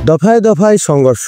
দফায় দফায় সংঘর্ষ,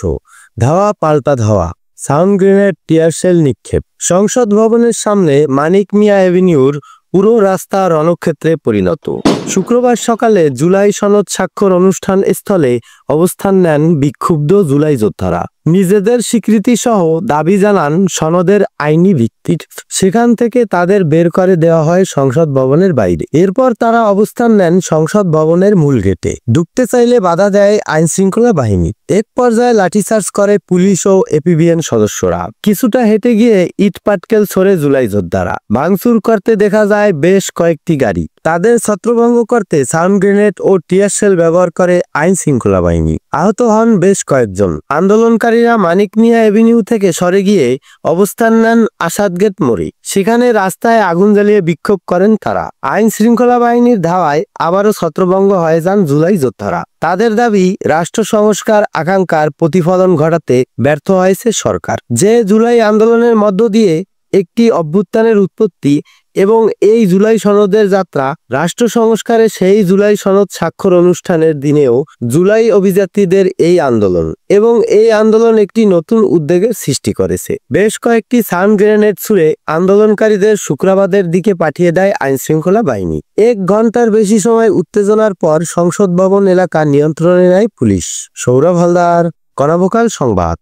ধাওয়া পাল্টা ধাওয়া, সাউন্ড গ্রেনেড, টিয়ারশেল নিক্ষেপ। সংসদ ভবনের সামনে মানিক মিয়া এভিনিউর পুরো রাস্তা রণক্ষেত্রে পরিণত। শুক্রবার সকালে জুলাই সনদ স্বাক্ষর অনুষ্ঠান স্থলে অবস্থান নেন বিক্ষুব্ধ জুলাই যোদ্ধারা। নিজেদের স্বীকৃতি সহ দাবি জানান সনদের আইনি ভিত্তির। সেখান থেকে তাদের বের করে দেওয়া হয় সংসদ ভবনের বাইরে। এরপর তারা অবস্থান নেন সংসদ ভবনের মূল গেটে। ঢুকতে চাইলে বাধা দেয় আইন শৃঙ্খলা বাহিনী। এক পর্যায়ে লাঠিচার্জ করে পুলিশ ও এপিবিএন সদস্যরা। কিছুটা হেঁটে গিয়ে ইট পাটকেল ছড়ে জুলাই যোদ্ধারা। ভাঙচুর করতে দেখা যায় বেশ কয়েকটি গাড়ি। তাদের ছত্রভঙ্গ করতে সাউন্ড গ্রেনেড ও টিয়ারশেল ব্যবহার করে আইন শৃঙ্খলা বাহিনী। আহত হন বেশ কয়েকজন। আন্দোলনকারীরা মানিক মিয়া এভিনিউ থেকে সরে গিয়ে অবস্থান নেন আসাদ গেট মোড়ে। সেখানে রাস্তায় আগুন জ্বালিয়ে বিক্ষোভ করেন তারা। আইন শৃঙ্খলা বাহিনীর ধাওয়ায় আবারও ছত্রভঙ্গ হয়ে যান জুলাই যোদ্ধারা। তাদের দাবি, রাষ্ট্র সংস্কার আকাঙ্ক্ষার প্রতিফলন ঘটাতে ব্যর্থ হয়েছে সরকার। যে জুলাই আন্দোলনের মধ্য দিয়ে একটি অভ্যুত্থানের উৎপত্তি এবং এই জুলাই সনদের যাত্রা, রাষ্ট্র সংস্কারে সেই জুলাই সনদ স্বাক্ষর অনুষ্ঠানের দিনেও জুলাই অভিযাত্রীদের এই আন্দোলন এবং এই আন্দোলন একটি নতুন উদ্বেগের সৃষ্টি করেছে। বেশ কয়েকটি সাউন্ড গ্রেনেড ছুড়ে আন্দোলনকারীদের শুক্রাবাদের দিকে পাঠিয়ে দেয় আইন শৃঙ্খলা বাহিনী। 1 ঘন্টার বেশি সময় উত্তেজনার পর সংসদ ভবন এলাকা নিয়ন্ত্রণে নেয় পুলিশ। সৌরভ হালদার, কণাভোকাল সংবাদ।